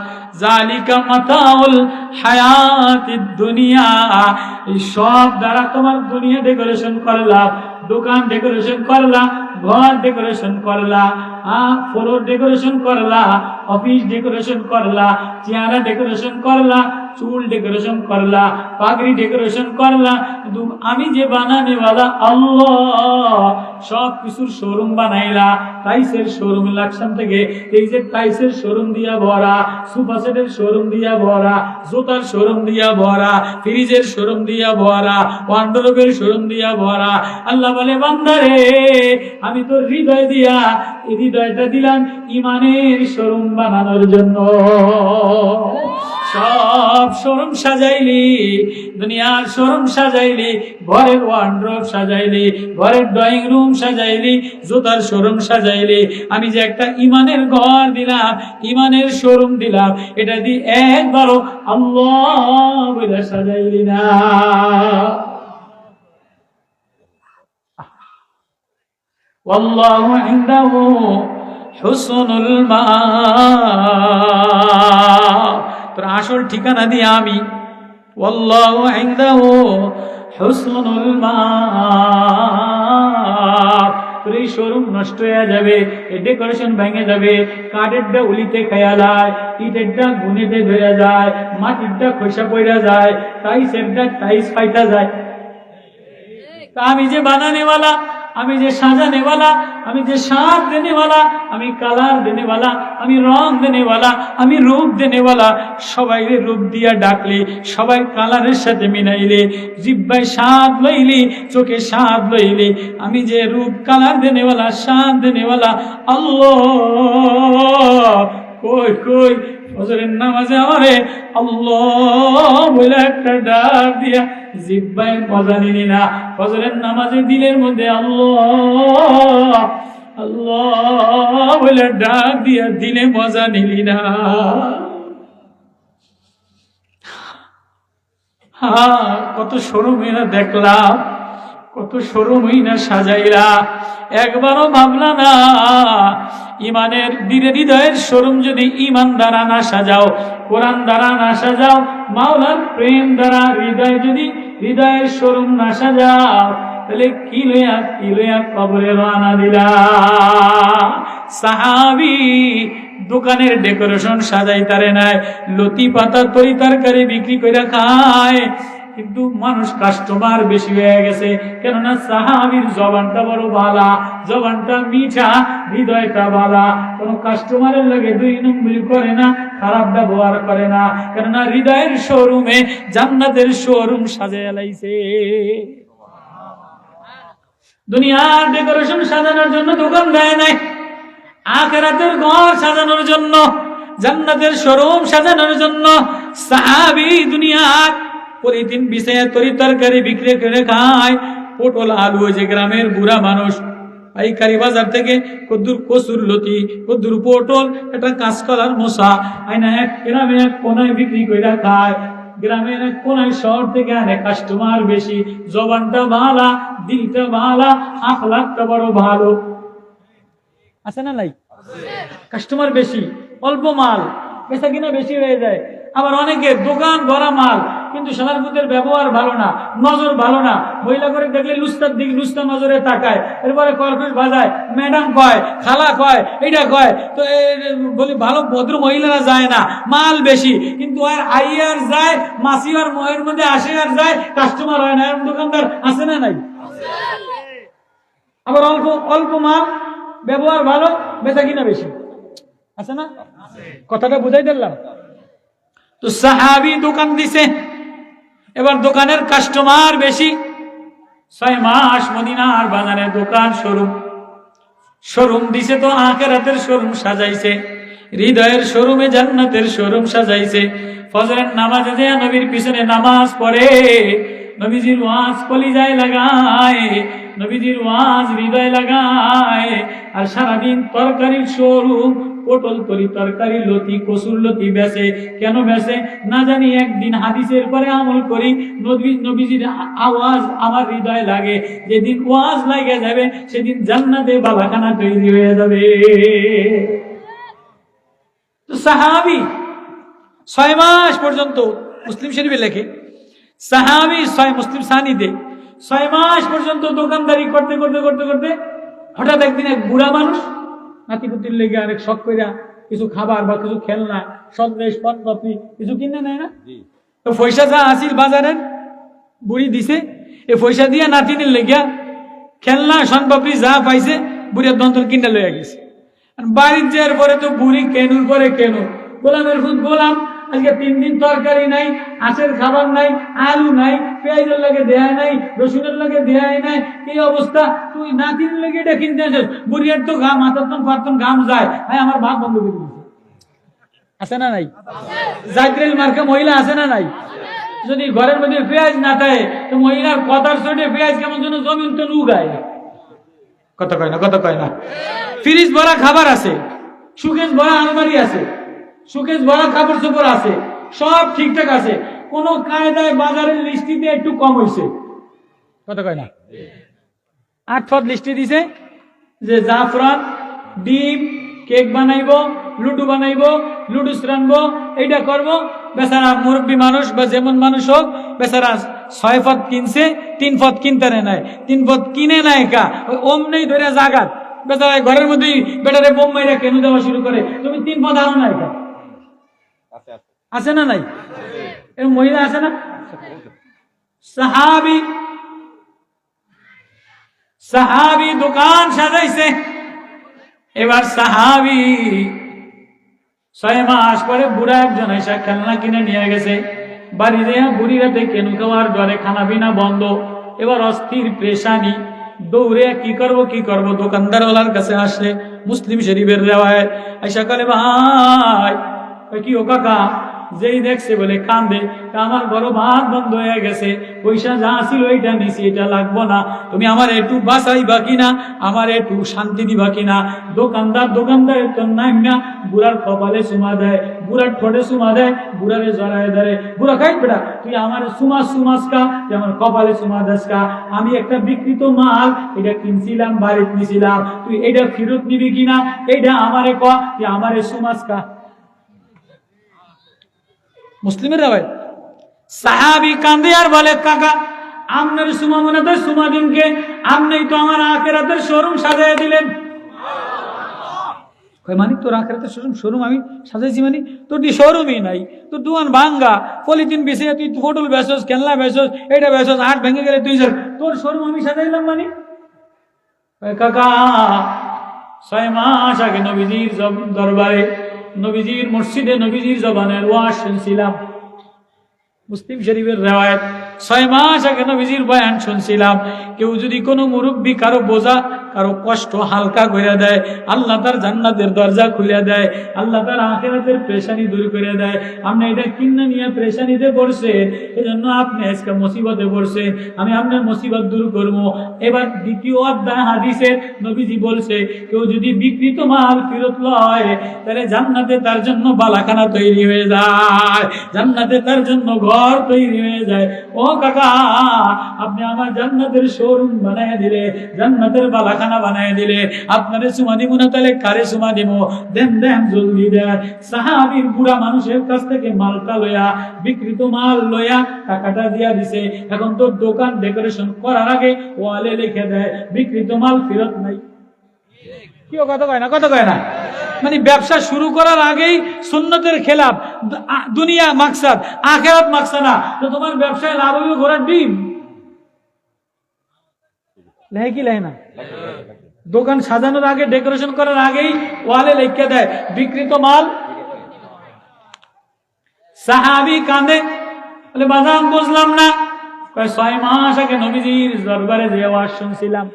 যালিকা মাতাউল হায়াতিদ দুনিয়া। এই সব দ্বারা তোমার দুনিয়া ডেকোরেশন করলাম, দোকান ডেকোরেশন করলা, ঘর ডেকোরেশন করলা, ফ্লোর ডেকোরেশন করলা, অফিস ডেকোরেশন করলা, চেহারা ডেকোরেশন করলা, চুল ডেকোরেশন করলা, পাগড়ি ডেকোরেশন করলা। কিন্তু আমি যে বানানেওয়ালা আল্লাহ, সব কিছুর শোরুম বানাইলা। টাইসের শোরুম লাকসাম থেকে, এই যে টাইসের শোরুম দিয়া ভরা, সোফা সেটের শোরুম দিয়া ভরা, জুতার শোরুম দিয়া ভরা, ফ্রিজের শোরুম দিয়া ভরা, ওয়ার্ডরোবের শোরুম দিয়া ভরা। আল্লাহ বলে বান্দারে, আমি তোর হৃদয় দিয়া এই হৃদয়টা দিলাম ইমানের শোরুম বানানোর জন্য। সব শোরুম সাজাইলি, দুনিয়ার শোরুম সাজাইলি, ঘরের ওয়ার্ডরোব সাজাইলি, ঘরের ড্রয়িং রুম সাজাইলি, জুতার শোরুম সাজাইলি। আমি যে একটা ইমানের ঘর দিলাম, ইমানের শোরুম দিলাম, এটা দিয়ে একবারও আল্লাহ বলে সাজাইলি না। ওয়াল্লাহু ইনদাহু হুসনুল মাআব, তোর আসল ঠিকানা দিয়ে আমি ওয়াল্লাহু ইনদাহু হুসনুল মাআব। তোর এই শোরুম নষ্ট হয়ে যাবে, এই ডেকোরেশন ভেঙে যাবে, কাঠেরটা উলিতে খেয়ালায়, ইটেরটা গুনেতে ধরে যায়, মাটিরটা খোসা পড়া যায়, টাইসেরটা টাইস ফাইটা যায়। তা আমি যে বানানেওয়ালা, আমি যে সাজানেওয়ালা, আমি যে স্বাদ দেনেওয়ালা, আমি কালার দেনেওয়ালা, আমি রং দেনেওয়ালা, আমি রূপ দেনেওয়ালা, সবাই রূপ দিয়া ডাকলে, সবাই কালারের সাথে মিলাইলে, জিব্বায় স্বাদ লইলি, চোখে স্বাদ লইলে, আমি যে রূপ কালার দেনেওয়ালা, স্বাদ দেনেওয়ালা আল্লাহ। কই কই ফজরের নামাজে আমারে আল্লাহ বলে একটা ডাক দিয়া জিব্বায় মজা নিলি না। ফজরের নামাজে দিলের মধ্যে আল্লাহ আল্লাহ বলে ডাক দিয়া দিলে মজা নিলি না। কত শোরুমেরা দেখলাম, কত শোরুমই না সাজাইলা, একবারও ভাবলা না ইমানের হৃদয়ের শোরুম যদি ইমান দ্বারা না সাজাও, কোরআন দ্বারা না সাজাও, মাওলার প্রেম দ্বারা হৃদয়ের শোরুম না সাজাও, তাহলে কি লইয়া কবরে রওনা দিলা। সাহাবী দোকানের ডেকোরেশন সাজাইতারে নাই, লতি পাতা তরি তরকারি বিক্রি করে খায়, কিন্তু মানুষ কাস্টমার বেশি হয়ে গেছে। কেননা সাহাবীর জবানটা বড় ভালা, জবানটা মিঠা, হৃদয়টা ভালা, কোন কাস্টমারের লাগে দুই নম্বরি করে না, খারাপ ব্যবহার করে না। কেননা হৃদয়ের শোরুমে জান্নাতের শোরুম সাজায় লাইছে। দুনিয়ার ডেকোরেশন সাজানোর জন্য দোকান দেয় নাই, আখিরাতের ঘর সাজানোর জন্য, জান্নাতের শোরুম সাজানোর জন্য সাহাবী দুনিয়ার প্রতিদিন বিছায়া তরি তরকারি বিক্রি করে খায়। পটল আলু, যে গ্রামের বুড়া মানুষ পাইকারি বাজার থেকে কদ্দুর কচুর লতি, কদ্দুর পটল, একটা কাঁচকলার মশা আইনা এক গ্রামে এক কোনায় বিক্রি করে খায়। গ্রামের এক কোনায় শহর থেকে আনে, কাস্টমার বেশি, জবানটা ভালা, দিলটা ভালা, আখলাকটা বড় ভালো, আছে না নাই? কাস্টমার বেশি, অল্প মাল, বেচা কিনা বেশি হয়ে যায়। আবার অনেকে দোকান ভরা মাল, কিন্তু সালারপুতের ব্যবহার ভালো না, নজর ভালো না, মহিলা করে দেখলে লুস্তার দিক লুস্তা নজরে তাকায়, এরপরে কর্কশ বাজায়, ম্যাডাম কয়, খালা কয়, এইটা কয়। তো বলি ভালো ভদ্র মহিলারা যায় না, মাল বেশি, কিন্তু আর আইয়ার যায়, মাসি আর মহের মধ্যে আসে আর যায়, কাস্টমার হয় না। এরকম দোকানদার আছে না নাই? আবার অল্প মাল, ব্যবহার ভালো, বেচা কিনা বেশি, আছে না? কথাটা বুঝাই দিলাম। তো সাহাবী দোকান দিছে, এবার দোকানের কাস্টমার বেশি। 6 মাস মদিনার বাজারে দোকান শোরুম দিছে, তো আখিরাতের শোরুম সাজাইছে, হৃদয়ের শোরুমে জান্নাতের শোরুম সাজাইছে। ফজরের নামাজে যে নবীর পিছনে নামাজ পড়ে, নবীজির ওয়াজ কলিজায় লাগায়, নবীজির ওয়াজ হৃদয় লাগায়, আর সারাদিন তরকারির শোরুম, পটল তরি তরকারি, লতি, কসুর লতি বেচে। কেন বেচে না জানি, একদিন হাদিসের পরে আমল করি, নবীজির আওয়াজ আমার হৃদয় লাগে, যেদিন ওয়াজ লাগে যাবে সেদিন জান্নাতে বালাখানা তৈরি হয়ে যাবে। তো সাহাবী 6 মাস পর্যন্ত, মুসলিম শরীফে লেখে সাহাবী মুসলিম সানিদে 6 মাস পর্যন্ত দোকানদারি করতে করতে করতে করতে হঠাৎ একদিন এক বুড়া মানুষ নাতিপুতির লেগে আরেক শখ কইরা কিছু খাবার বা কিছু খেলনা, সন্দেশ, পানপাপড়ি কিছু কিনে নেয় না, তো পয়সা যা আসিল বাজারের বুড়ি দিছে, এ পয়সা দিয়ে নাতিনের লেগিয়া খেলনা সনপাপড়ি যা পাইছে বুড়ির দন্তর কিনে লইয়া গেছে। বাড়ির যাওয়ার পরে তো বুড়ি কেনুর পরে কেনু, গোলামের ফুট গোলাম, আজকে 3 দিন তরকারি নাই, আঁচের খাবার নাই, আলু নাই, পেঁয়াজের লাগে দেয়া নাই, রসুনের লাগে দেয়াই নাই, এই অবস্থা, তুই নাতির লেগে এটা কিনতে আসিস। বুড়িয়ার তো ঘাম, মাথার পারতন ঘাম যায়, হ্যাঁ আমার ভাত বন্ধ করে দিয়েছে, আছে না নাই? জাগরেল মার্কা মহিলা আছে না নাই? যদি ঘরের মধ্যে পেঁয়াজ না থাকে, তো মহিলার কথার চোটে পেঁয়াজ কেমন যেন জমিন তো নুগায়, কথা কয় না। ফ্রিজ ভরা খাবার আছে, সুকেশ ভরা আলমারি আছে, সুকেশ ভরা কাপড় চোপড় আছে, সব ঠিকঠাক আছে, কোন কায়দায় বাজারের লিস্টিতে একটু কম হয়েছে, কথা কয় না। 8 পদ লিস্টি দিছে যে জাফরান, ডিম, কেক বানাইবো, লুডু বানাইবো, লুডুস রানবো, এইটা করবো। বেচারা মুরব্বী মানুষ বা যেমন মানুষ হোক, বেচারা 6 পদ কিনছে, 3 পদ কিনতে নাই, 3 পদ কিনে নাই, কা ওই নেই ধরে জাগাত বেচারা ঘরের মধ্যেই বেটারে বোম্বাইরা কেন দেওয়া শুরু করে, তুমি 3 পদ আনো নাই, কা আছে না নাই? এরকম মহিলা আছে না? সাহাবী দোকান সাজাইছে, এবার সাহাবী 6 মাস পরে বুড়া একজন এসে খেলনা কিনে নিয়ে গেছে। বাড়ি দিয়ে বুড়ি রাতে কেনু খাওয়ার ডরে খানা পিনা বন্ধ, এবার অস্থির পেশানি, দৌড়ে কি করব দোকানদার ওলার কাছে আসলে, মুসলিম শরীফের রেওয়ায়েত, আইসা কলে ভাই কি ও কাকা, যেই দেখছে বলে কান্দে, আমার বড় ভাত বন্ধ হয়ে গেছে, পয়সা যা ছিল এটা নিছি, এটা লাগবো না, তুমি আমার একটু বাঁচাইবা কিনা, আমার একটু শান্তি দিবা কিনা। দোকানদারের তো নাই না, বুড়ার কপালে চুমা দেয়, বুড়ার ঠোঁটে চুমা দেয়, বুড়ারে জড়ায় ধরে, বুড়া খাই বেটা তুই আমার সুমাস কা, তুই আমার কপালে চুমা দাস কা, আমি একটা বিকৃত মাল এটা কিনছিলাম, বাড়িতে নিছিলাম, তুই এটা ফেরত নিবি কিনা, এইটা আমারে ক, তুই আমারে সুমাস কা। মুসলিমের রায় সাহাবী কান্দে আর বলে, কাকা আপনার সুমা মনে তো সুমা দিনকে, আপনি তো আমার আখিরাতের শোরুম সাজাই দিলেন। মানে তোর আখিরাতের শোরুম আমি সাজাইছি, মানে তোর দি শোরুমই নাই, তোর দোকান ভাঙ্গা, পলিথিন বেশি, তুই পটল বেচস, খেলনা বেচস, এটা বেচস, হাট ভেঙে গেলে তুই তোর শোরুম আমি সাজাইলাম মানে। কাকা 6 মাস আগে নবীজির দরবারে, নবীজির মসজিদে নবীজির জবানের ওয়াজ শুনছিলাম, মুসলিম শরীফের রিওয়ায়াত, 6 মাস আগে নবীজির বয়ান শুনছিলাম। কেউ যদি কোনো মুরব্বী কারো বোঝা, কারো কষ্ট হালকা করে দেয়, আল্লাহ তার জান্নাতের দরজা খুলে দেয়, আল্লাহ তার আখিরাতের পেরেশানি দূর করে দেয়। আপনি এটা কিন্না নিয়ে পেরেশানিতে পড়ছেন, এজন্য আপনি আজকে মুসিবতে পড়ছেন, আমি আপনার মুসিবত দূর করবো। এবার দ্বিতীয় অধ্যায় হাদিসে নবীজি বলছে, কেউ যদি বিকৃত মাল ফেরত লয়, তাহলে জান্নাতে তার জন্য বালাখানা তৈরি হয়ে যায়, জান্নাতে তার জন্য ঘর তৈরি হয়ে যায়। ও কাকা, আপনি আমার জান্নাতের শোরুম বানায় দিলে, জান্নাতের বালাখানা বানায় দিলে, আপনারে সুমা দিব না, তাহলে কারে সুমা দিব? দেন দেন জলদি দেন। সাহাবীর বুড়া মানুষের কাছ থেকে মালটা লইয়া, বিকৃত মাল লইয়া টাকাটা দিয়া দিছে। এখন তো দোকান ডেকোরেশন করার আগে ওয়ালে লিখে দেয়, বিকৃত মাল ফেরত নাই। কি কথা কয় না, কথা কয় না, মানে ব্যবসা শুরু করার আগেই সুন্নতের খেলাফ, দুনিয়া মাকসাদ, আখিরাত মাকসাদ না। তো তোমার ব্যবসায় লাভ হইবে ঘোড়ার ডিম, লেহে কি লেহে না? দোকান সাজানোর আগে, ডেকোরেশন করার আগেই ওয়ালে লিখে দেয় বিকৃত মাল। সাহাবী কাঁদে, বলে বাজান বুঝলাম না। 6 মাস আগে নবীজির দরবারে যে ওয়াজ শুনছিলাম,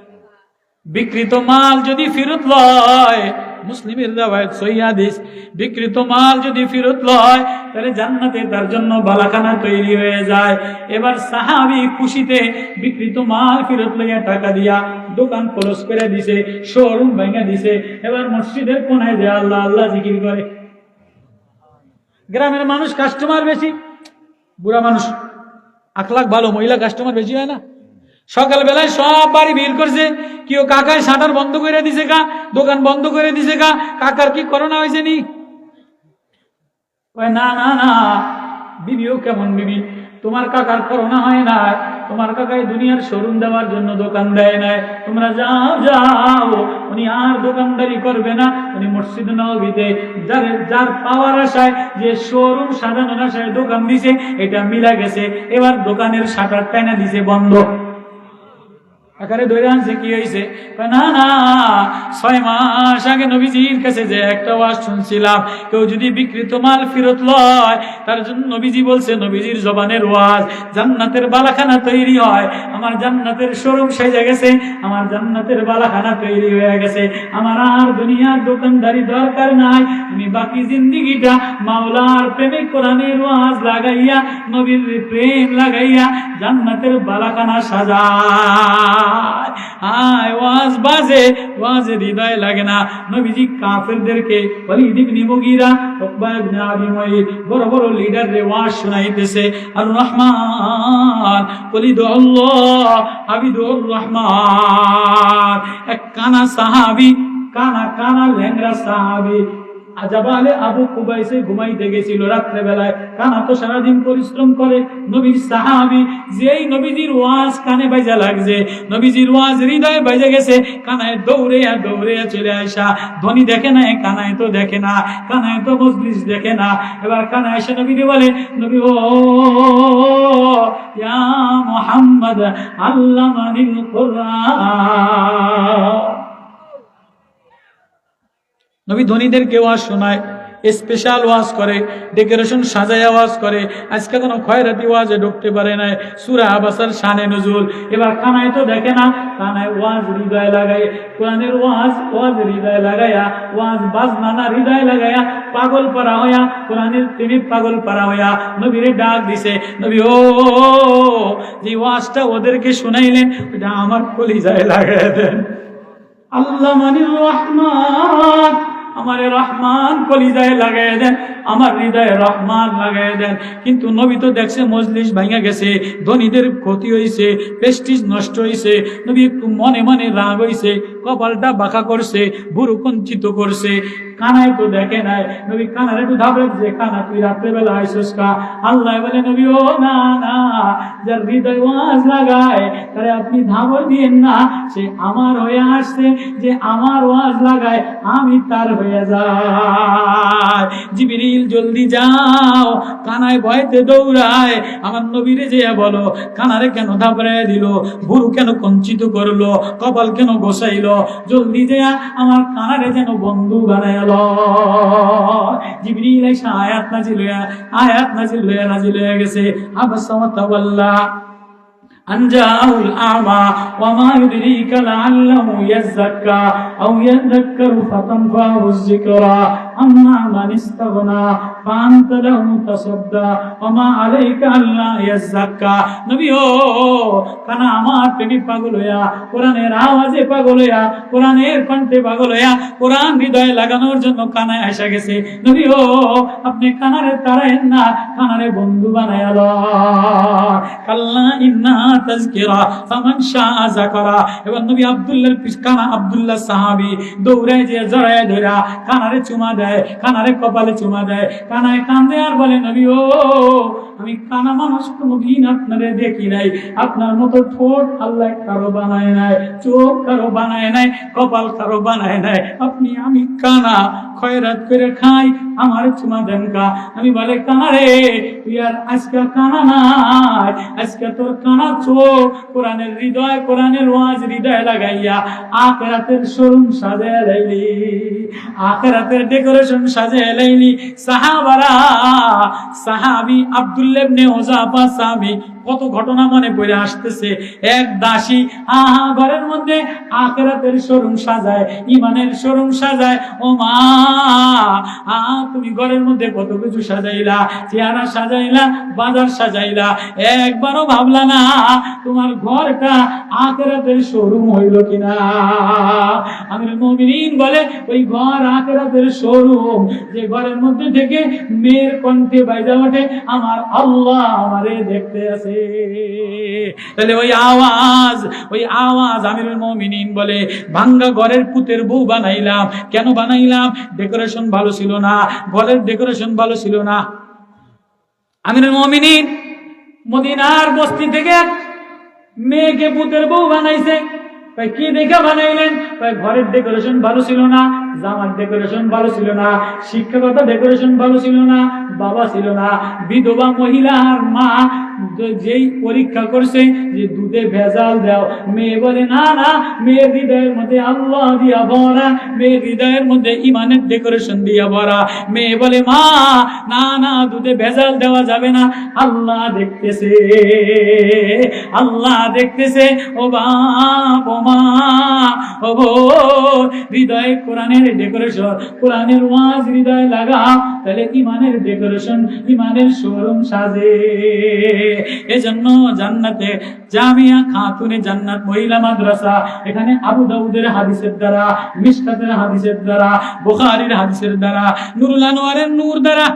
বিকৃত মাল যদি ফেরত লয়, মুসলিমের রিওয়ায়াত সহিহ হাদিস, বিকৃত মাল যদি ফেরত লয়, তাহলে জান্নাতে তার জন্য বালাখানা তৈরি হয়ে যায়। এবার সাহাবী খুশিতে বিকৃত মাল ফেরত লইয়া টাকা দিয়া দোকান ক্লোজ করে দিছে, শোরুম ভেঙে দিছে। এবার মসজিদের কোনায় যে আল্লাহ আল্লাহ জিকির করে। গ্রামের মানুষ কাস্টমার বেশি, বুড়া মানুষ আখলাক ভালো, মহিলা কাস্টমার বেশি হয় না। সকালবেলায় সব বাড়ি ভিড় করছে, কেউ কাকায় শাটার বন্ধ করে দিছে কা, দোকান বন্ধ করে দিছে কা, কাকার কি করোনা হয়েছে নি? না না না, বিবিও কেমন বিবি, তোমার কাকার করোনা হয় না, তোমার কাকায় দুনিয়ার শোরুম দেওয়ার জন্য দোকান দেয় নাই, তোমরা যাও যাও, উনি আর দোকানদারি করবে না, উনি মসজিদ নববীতে যার পাওয়ার আশায়, যে শোরুম সাজানোর আশায় দোকান দিছে, এটা মিলা গেছে, এবার দোকানের শাটার টাইনা দিছে বন্ধ। আকারে ধরে আনছে, কি হয়েছে? না না, 6 মাস আগে নবীজির কাছে যে একটা ওয়াজ শুনছিলাম, কেউ যদি বিকৃত মাল ফেরত লয়, তার জন্য নবীজি বলছে, নবীজির জবানের ওয়াজ, জান্নাতের বালাখানা তৈরি হয়, আমার জান্নাতের শোরুম সেজে গেছে, আমার জান্নাতের বালাখানা তৈরি হয়ে গেছে, আমার আর দুনিয়ার দোকানদারি দরকার নাই, আমি বাকি জিন্দিগিটা মাওলার প্রেমে কোরআনের ওয়াজ লাগাইয়া, নবীর প্রেম লাগাইয়া জান্নাতের বালাখানা সাজাই। ওয়াজ বাজে, ওয়াজে হৃদয় লাগে না। নবীজি কাফেরদেরকে, ওয়ালিদ ইবনে মুগীরা, উকবা ইবনে আবি মুঈত, বড় বড় লিডাররে ওয়াজ শোনাইতেছে, আর রহমান ওয়ালিদুল্লাহ আবিদুর রহমান। এক কানা সাহাবী, কানা ল্যাংড়া সাহাবী, আজাবালে আবু কুবাইসে ঘুমাইতে গেছিল রাত্রে বেলায়। কানা তো সারাদিন পরিশ্রম করে, নবীর সাহাবী, যেই নবীজির ওয়াজ কানে বাইজা লাগছে, নবীজির ওয়াজ হৃদয়ে বাইজা গেছে, কানায় দৌড়ে চলে আসা। ধনী দেখে না, কানায় তো দেখে না, কানায় তো মজলিস দেখে না। এবার কানায় এসে নবীকে বলে, নবী ও ইয়া মুহাম্মদ আল্লামানিল কুরআন। নবী ধনীদেরকে ওয়াজ শোনায়, স্পেশাল ওয়াজ করে, ডেকোরেশন সাজায় ওয়াজ করে। আজকে কোনো খয়রাতি ওয়াজে ঢুকতে পারে না, সূরা আবাসার শানে নজুল। এবার কানায় তো দেখে না, কানায় ওয়াজ হৃদয় লাগায়, কোরআনের ওয়াজ হৃদয় লাগায়া, ওয়াজ বাজনানা হৃদয় লাগায়া পাগল পারা হইয়া, কোরআনের প্রেমে পাগল পারা হইয়া নবীরে ডাক দিছে। নবী ও যে ওয়াজটা ওদেরকে শোনাইলেন ওটা আমার কলিজায় লাগায় দেন। আল্লাহ মানির রহমান, আমার রহমান কলিজায় লাগাই দেন, আমার হৃদয়ে রহমান লাগাই দেন। কিন্তু নবী তো দেখছে মজলিস ভাঙা গেছে, ধনীদের ক্ষতি হয়েছে, প্রেস্টিজ নষ্ট হয়েছে। নবী একটু মনে মনে রাগ হয়েছে, কপালটা বাঁকা করছে, ভুরু কঞ্চিত করছে। কানায় তো দেখে নাই, নবী কানার একটু ধাবড়ে যে কানা তুই রাত্রেবেলা আইসোস কা? আল্লাহ বলে নবী ও না না, যার হৃদয় ওয়াজ লাগায় তারে আপনি ধাবড় দিয়েন না, সে আমার হয়ে আসছে, যে আমার ওয়াজ লাগায় আমি তার হয়ে যায়। জিবরিল জলদি যাও, কানায় ভয়তে দৌড়ায়, আমার নবীরে যে বলো কানারে কেন ধাবড়ায় দিল, ভুরু কেন কঞ্চিত করলো, কপাল কেন গোসাইলো, জলদি যা আমার কানারে যেন বন্ধু বানায়। জিবরিল এসে আয়াত নাজিল হয়ে গেছে। আবাসা ওয়া তাওয়াল্লা أن جاءه الأعمى وما يدريك لعله يزكى أو يذكر فتنفعه الذكرى أما من استغنى فأنت له تصدى وما عليك ألا يزكى। নবী ও কানা আমার প্রেমে পাগল হইয়া, কোরআনের আওয়াজে পাগল হইয়া, কোরআনের কণ্ঠে পাগল হইয়া, কোরআন হৃদয়ে লাগানোর জন্য কানায় এসে গেছে। নবী ও আপনি কানারে তাড়ায়েন না, কানারে বন্ধু বানায়া লন। কাল্লা ইন্না তাযকিরা ফামান শাআ যাকারা। এবার নবী আব্দুল্লাহর কানা, আব্দুল্লাহ সাহাবী দৌড়ায় যে জড়ায় ধরা কানারে চুমা দেয়, কানারে কপালে চুমা দেয়, কানায় কান্দে আর বলে নবী ও আমি কানা মানুষ কোনদিন আপনারে দেখি নাই, আপনার মতো ঠোঁট আল্লাহ কারো বানায় নাই, চোখ কারো বানায় নাই, কপাল কারো বানায় নাই, আপনি আমি কানা খয়রাত করে খাই, আমার চুমা দেন কা। আমি বলে কানা রে তুই আর আজকে কানা নাই, আজকে তোর কানা চোখ কোরআনের হৃদয়, কোরআনের ওয়াজ হৃদয় লাগাইয়া আখিরাতের শোরুম সাজায় লাইলি, আখিরাতের ডেকোরেশন সাজায় লাইলি। সাহাবারা, সাহাবী আব্দুল্লাহ ইবনে হুযাফা সাহাবী, কত ঘটনা মনে পড়ে আসতেছে। এক দাসী ঘরের মধ্যে আখিরাতের শোরুম সাজায়, ইমানের শোরুম সাজায়। ও মা তুমি ঘরের মধ্যে কত কিছু সাজাইলা, চেহারা সাজাইলা, বাজার সাজাইলা, একবারও ভাবলা না তোমার ঘরটা আখিরাতের শোরুম হইল কিনা? আমিরুল মুমিনিন বলে ওই ঘর আখিরাতের শোরুম, যে ঘরের মধ্যে থেকে মেয়ের কণ্ঠে বাইজা ওঠে আমার আল্লাহ আমারে দেখতে আছে। তাহলে ওই আওয়াজ আমিরুল মুমিনিন বলে ভাঙ্গা ঘরের পুতের বউ বানাইলাম। কেন বানাইলাম? ডেকোরেশন ভালো ছিল না, ঘরের ডেকোরেশন ভালো ছিল না। আমিরুল মুমিনিন মদিনার বস্তি থেকে মেয়েকে পুতের বউ বানাইছে। কি দেখে বানাইলেন? ঘরের ডেকোরেশন ভালো ছিল না, জামার ডেকোরেশন ভালো ছিল না, শিক্ষাগত ডেকোরেশন ভালো ছিল না, বাবা ছিল না, বিধবা মহিলার মা যেই পরীক্ষা করছে যে দুধে ভেজাল দাও, মেয়ে বলে না না, মেয়ের হৃদয়ের মধ্যে আল্লাহ দিয়া ভরা, মেয়ের হৃদয়ের মধ্যে ইমানের ডেকোরেশন দিয়া ভরা। মেয়ে বলে মা না না, দুধে ভেজাল দেওয়া যাবে না, আল্লাহ দেখতেছে, আল্লাহ দেখতেছে। ও বাপ ও মা ও বোন, হৃদয়ে কোরআনের ডেকোরেশন, কোরআনের ওয়াজ হৃদয় লাগাও, তাহলে ইমানের ডেকোরেশন, ইমানের শোরুম সাজে। এজন্য জান্নাতে জামিয়া খাতুনে জান্নাত মহিলা মাদ্রাসা, এখানে আবু দাউদের হাদিসের দ্বারা, মিশকাতের হাদিসের দ্বারা, বুখারীর হাদিসের দ্বারা, নুরুল আনোয়ারের নূর দ্বারা,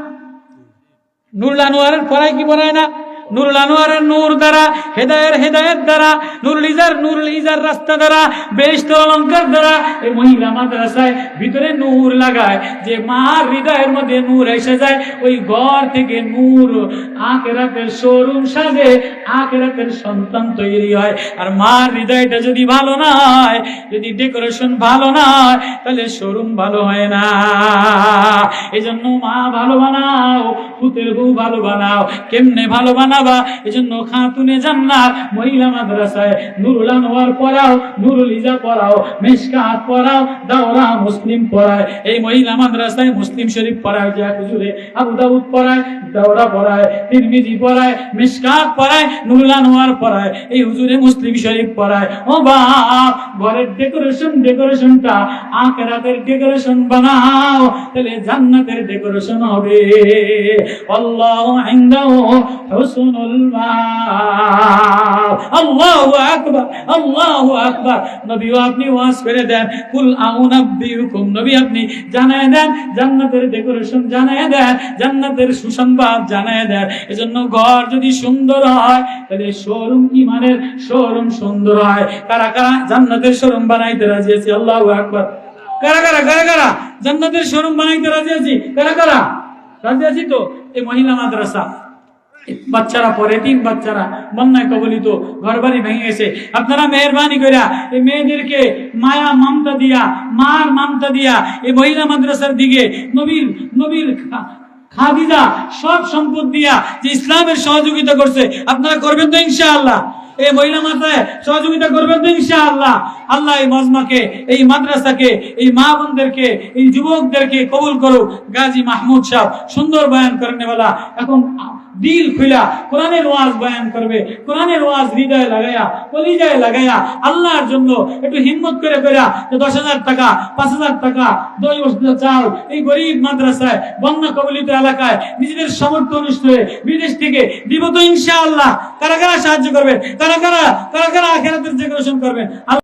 নুরুল আনোয়ারের পড়ায় কি পড়ায় না? নুরুল আনোয়ারের নূর দ্বারা, হেদায়েত দ্বারা, নুরুল ইজার রাস্তা দ্বারা, বেহেশত অলংকার দ্বারা এই মহিলা মাদ্রাসায় ভিতরে নূর লাগায়, যে মার হৃদয়ের মধ্যে নূর এসে যায়, ওই ঘর থেকে নূর আখিরাতের শোরুম সাজে, আখিরাতের সন্তান তৈরি হয়। আর মার হৃদয়টা যদি ভালো না হয়, যদি ডেকোরেশন ভালো না হয়, তাহলে শোরুম ভালো হয় না। এই জন্য মা ভালো বানাও, পুতের বউ ভালো বানাও। কেমনে ভালো বানাবা? এজন্য খাতুনে জান্নাত মহিলা মাদ্রাসায় নুরুল আনোয়ার পড়াও, নুরুল ইজা পড়াও, মিশকাত পড়াও, দাওরা মুসলিম পড়ায়। এই মহিলা মাদ্রাসায় মুসলিম শরীফ পড়ায়, যা হুজুরে আবু দাউদ পড়ায়, দাওরা পড়ায়, তিরমিজি পড়ায়, মিশকাত পড়ায়, নুরুল আনোয়ার পড়ায়, এই হুজুরে মুসলিম শরীফ পড়ায়। ও বাপ, ঘরের ডেকোরেশনটা আখিরাতের ডেকোরেশন বানাও, তাহলে জান্নাতের ডেকোরেশন হবে। আল্লাহু ইনদাহু হুসনুল মাআব। আল্লাহু আকবার, আল্লাহু আকবার। নবী আপনি ওয়াজ করে দেন, কুল আউনাব্বিউকুম, নবী আপনি জানায় দেন জান্নাতের ডেকোরেশন, জানায় দেন জান্নাতের সুসংবাদ, জানায় দেন। এজন্য ঘর যদি সুন্দর হয় তাহলে শোরুম, ইমানের শোরুম সুন্দর হয়। কারা কারা জান্নাতের শোরুম বানাইতে রাজি আছি? আল্লাহু আকবার। কারা কারা কারা কারা জান্নাতের শোরুম বানাইতে রাজি আছি? কারা কারা রাজি আছি? তো এই মহিলা মাদ্রাসা বাচ্চারা পড়ে, 3 বাচ্চারা বন্যায় কবলিত, ঘর বাড়ি ভেঙে গেছে। আপনারা মেহরবানি কইরা এই মেয়েদেরকে মায়া মমতা দিয়া, মার মমতা দিয়া এই মহিলা মাদ্রাসার দিকে নবীর খাদিজা সব সম্পদ দিয়া যে ইসলামের সহযোগিতা করছে, আপনারা করবেন তো ইনশাআল্লাহ? এই মহিলা মাদ্রাসায় সহযোগিতা করবেন তো ইনশাআল্লাহ? আল্লাহ এই মজমাকে, এই মাদ্রাসাকে, এই মা বোনদেরকে, এই যুবকদেরকে কবুল করুক। গাজী মাহমুদ সাহেব সুন্দর বয়ান করেন বলা, এখন দিল খুলা কোরআনের ওয়াজ বয়ান করবে। কোরআনের ওয়াজ হৃদয়ে লাগায়া, কলিজায় লাগায়া, আল্লাহর জন্য একটু হিম্মত করে কইরা 10,000 টাকা, 5,000 টাকা, 2 বস্তা চাল এই গরিব মাদ্রাসায়, বন্যা কবলিত এলাকায় নিজেদের সামর্থ্য অনুসারে বিদেশ থেকে দিব তো ইনশাআল্লাহ? কারা কারা সাহায্য করবেন? কারা কারা আখিরাতের ডেকোরেশন করবেন?